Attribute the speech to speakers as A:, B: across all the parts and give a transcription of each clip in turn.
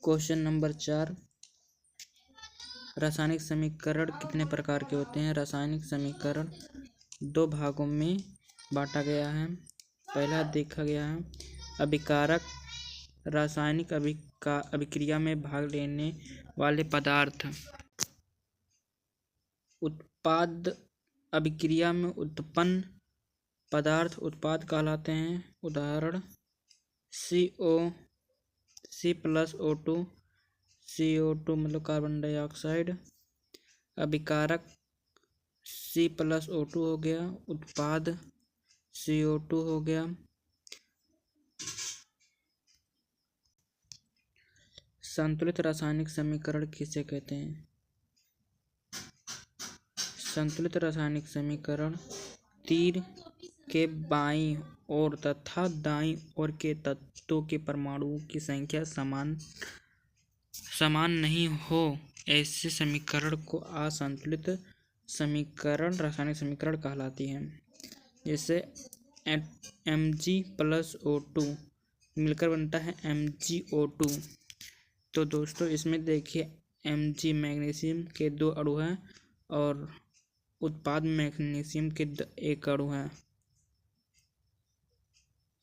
A: Question number 4, रासायनिक समीकरण कितने प्रकार के होते हैं। रासायनिक समीकरण दो भागों में बांटा गया है। पहला देखा गया है अभिकारक, रासायनिक अभिक्रिया में भाग लेने वाले पदार्थ। उत्पाद, अभिक्रिया में उत्पन्न पदार्थ उत्पाद कहलाते हैं। उदाहरण C+O2, CO2 मतलब कार्बन डाइऑक्साइड। अभिकारक C+O2 हो गया, उत्पाद CO2 हो गया। संतुलित रासायनिक समीकरण किसे कहते हैं। संतुलित रासायनिक समीकरण तीर के बाईं ओर तथा दाईं ओर के तत्वों के परमाणुओं की संख्या समान नहीं हो ऐसे समीकरण को असंतुलित समीकरण रासायनिक समीकरण कहलाती है। जैसे Mg+O2 मिलकर बनता है MgO2। तो दोस्तों इसमें देखिए Mg मैग्नीशियम के 2 अणु हैं और उत्पाद मैग्नीशियम के 1 अणु हैं,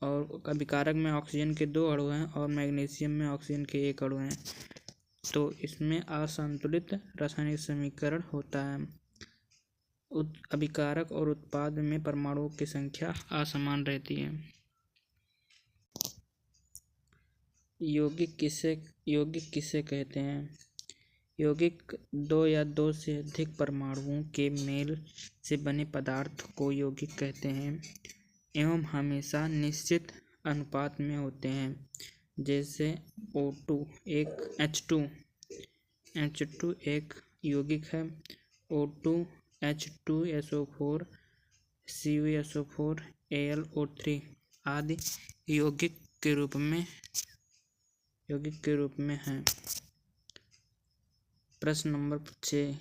A: और अभिकारक में ऑक्सीजन के 2 अणु हैं और मैग्नीशियम में ऑक्सीजन के 1 अणु हैं। तो इसमें असंतुलित रासायनिक समीकरण होता है। अभिकारक और उत्पाद में परमाणुओं की संख्या असमान रहती है। यौगिक किसे कहते हैं। यौगिक 2 या 2 से अधिक परमाणुओं के मेल से बने पदार्थ को यौगिक कहते हैं एवं हमेशा निश्चित अनुपात में होते हैं। जैसे O2 एक H2 एक यौगिक है। O2 H2SO4 CuSO4 AlO3 आदि यौगिक के रूप में हैं। प्रश्न नंबर 6,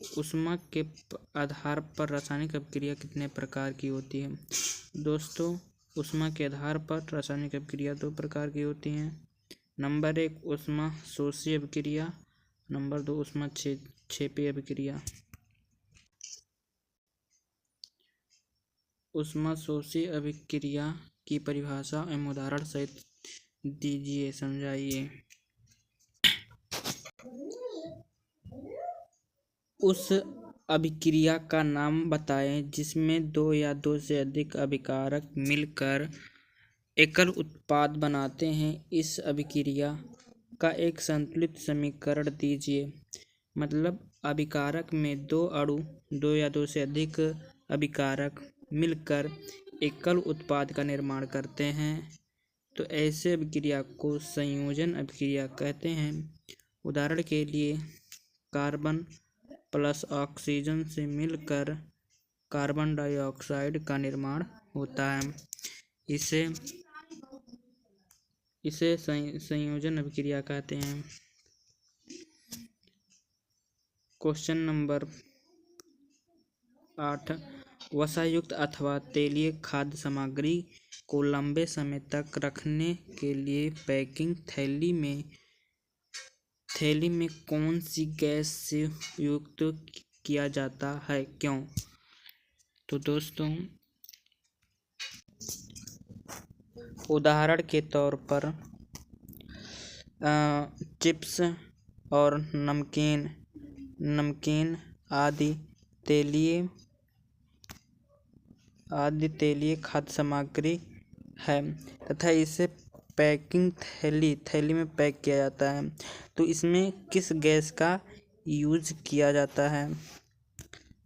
A: ऊष्मा के आधार पर रासायनिक अभिक्रिया कितने प्रकार की होती है। दोस्तों ऊष्मा के आधार पर रासायनिक अभिक्रिया 2 प्रकार की होती हैं। नंबर 1 ऊष्मा शोषी अभिक्रिया, नंबर 2 ऊष्मा क्षेपी अभिक्रिया। ऊष्मा शोषी अभिक्रिया की परिभाषा एवं उदाहरण सहित दीजिए, समझाइए। उस अभिक्रिया का नाम बताएं जिसमें 2 या 2 से अधिक अभिकारक मिलकर एकल उत्पाद बनाते हैं। इस अभिक्रिया का एक संतुलित समीकरण दीजिए। मतलब अभिकारक में 2 अणु, 2 या 2 से अधिक अभिकारक मिलकर एकल उत्पाद का निर्माण करते हैं, तो ऐसे अभिक्रिया को संयोजन अभिक्रिया कहते हैं। उदाहरण के लिए कार्बन प्लस ऑक्सीजन से मिलकर कार्बन डाइऑक्साइड का निर्माण होता है। इसे संयोजन अभिक्रिया कहते हैं। क्वेश्चन नंबर 8, वसायुक्त अथवा तेलीय खाद्य सामग्री को लंबे समय तक रखने के लिए पैकिंग थैली में कौन सी गैस से युक्त किया जाता है, क्यों। तो दोस्तों उदाहरण के तौर पर चिप्स और नमकीन आदि तेलीय खाद्य सामग्री है तथा इसे पैकिंग थैली में पैक किया जाता है, तो इसमें किस गैस का यूज किया जाता है।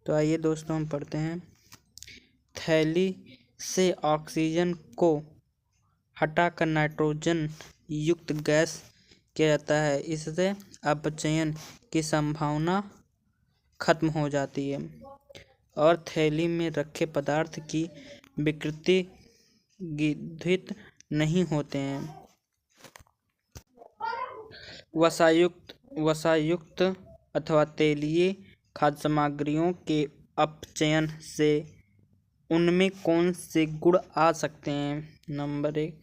A: तो आइए दोस्तों हम पढ़ते हैं। थैली से ऑक्सीजन को हटाकर नाइट्रोजन युक्त गैस किया जाता है। इससे अपचयन की संभावना खत्म हो जाती है और थैली में रखे पदार्थ की विकृति घटित नहीं होते हैं। वसायुक्त अथवा तेलीय खाद्य सामग्रियों के अपचयन से उनमें कौन से गुण आ सकते हैं। नंबर 1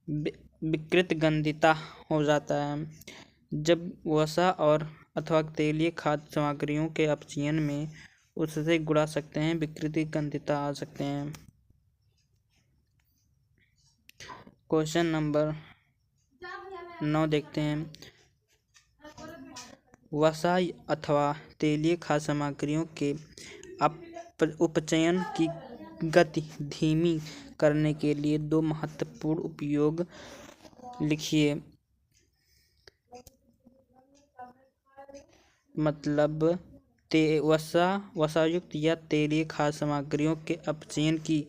A: विकृत गंधिता हो जाता है। जब वसा और अथवा तेलीय खाद्य सामग्रियों के अपचयन में उससे गुड़ा सकते हैं, विकृति गंधिता आ सकते हैं। क्वेश्चन नंबर 9 देखते हैं। वसा अथवा तेलीय खाद्य सामग्रियों के उपचयन की गति धीमी करने के लिए दो महत्वपूर्ण उपयोग लिखिए। मतलब वसायुक्त या तेलीय खाद्य सामग्रियों के अपचयन की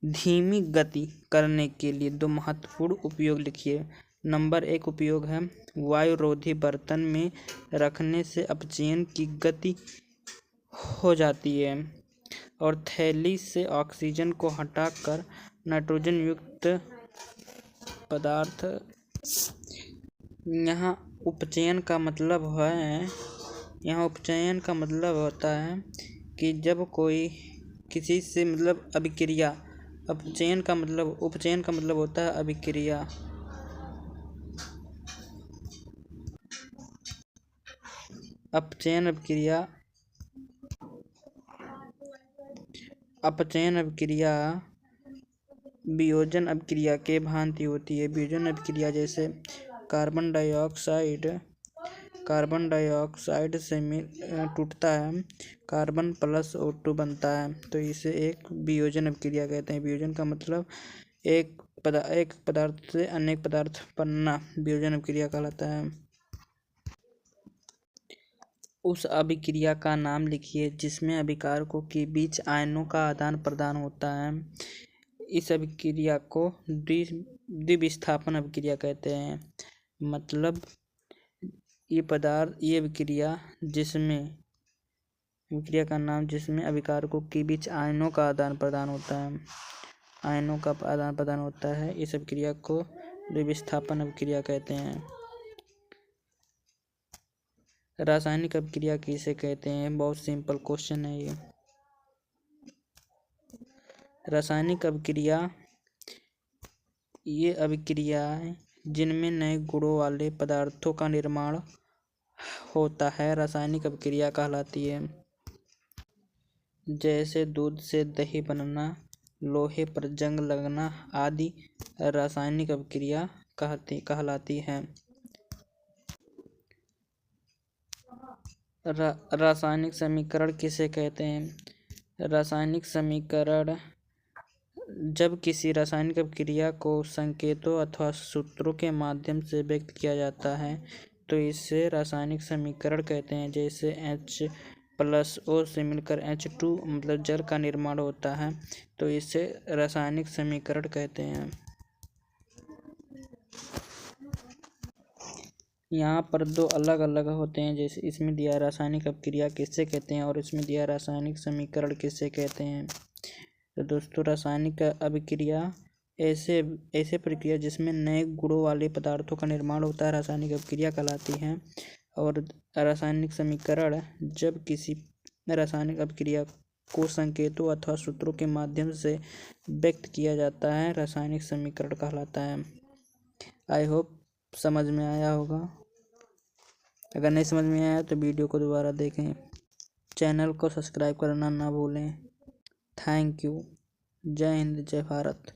A: धीमी गति करने के लिए दो महत्वपूर्ण उपयोग लिखिए। नंबर 1 उपयोग है वायुरोधी बर्तन में रखने से अपचयन की गति हो जाती है और थैली से ऑक्सीजन को हटाकर नाइट्रोजन युक्त पदार्थ। यहाँ उपचयन का मतलब होता है कि जब कोई किसी से मतलब अभिक्रिया, उपचयन का मतलब होता है अभिक्रिया। अपचयन अभिक्रिया वियोजन अभिक्रिया के भांति होती है। वियोजन अभिक्रिया जैसे कार्बन डाइऑक्साइड से टूटता है, कार्बन प्लस O2 बनता है, तो इसे एक वियोजन अभिक्रिया कहते हैं। वियोजन का मतलब एक पदार्थ से अनेक पदार्थ बनना वियोजन अभिक्रिया कहलाता है। उस अभिक्रिया का नाम लिखिए जिसमें अभिकारकों के बीच आयनों का आदान प्रदान होता है। इस अभिक्रिया को द्विविस्थापन अभिक्रिया कहते हैं। मतलब ये अभिक्रिया का नाम जिसमें अभिकारकों के बीच आयनों का आदान प्रदान होता है, इस अभिक्रिया को द्विविस्थापन अभिक्रिया कहते हैं। रासायनिक अभिक्रिया किसे कहते हैं? बहुत सिंपल क्वेश्चन है ये। रासायनिक अभिक्रिया ये अभिक्रियाएं जिनमें नए गुणों वाले पदार्थों का निर्माण होता है रासायनिक अभिक्रिया कहलाती है। जैसे दूध से दही बनना, लोहे पर जंग लगना आदि रासायनिक अभिक्रिया कहलाती है। रासायनिक समीकरण किसे कहते हैं? रासायनिक समीकरण जब किसी रासायनिक अभिक्रिया को संकेतों अथवा सूत्रों के माध्यम से व्यक्त किया जाता है तो इसे रासायनिक समीकरण कहते हैं। जैसे H+O से मिलकर H2 मतलब जल का निर्माण होता है, तो इसे रासायनिक समीकरण कहते हैं। यहाँ पर दो अलग अलग होते हैं। जैसे इसमें दिया रासायनिक अभिक्रिया किसे कहते हैं और इसमें दिया रासायनिक समीकरण किसे कहते हैं। तो दोस्तों, रासायनिक अभिक्रिया ऐसे प्रक्रिया जिसमें नए गुणों वाले पदार्थों का निर्माण होता है रासायनिक अभिक्रिया कहलाती हैं। और रासायनिक समीकरण जब किसी रासायनिक अभिक्रिया को संकेतों अथवा सूत्रों के माध्यम से व्यक्त किया जाता है रासायनिक समीकरण कहलाता है। आई होप समझ में आया होगा। अगर नहीं समझ में आया तो वीडियो को दोबारा देखें। चैनल को सब्सक्राइब करना ना भूलें। Thank you. जय हिंद, जय भारत।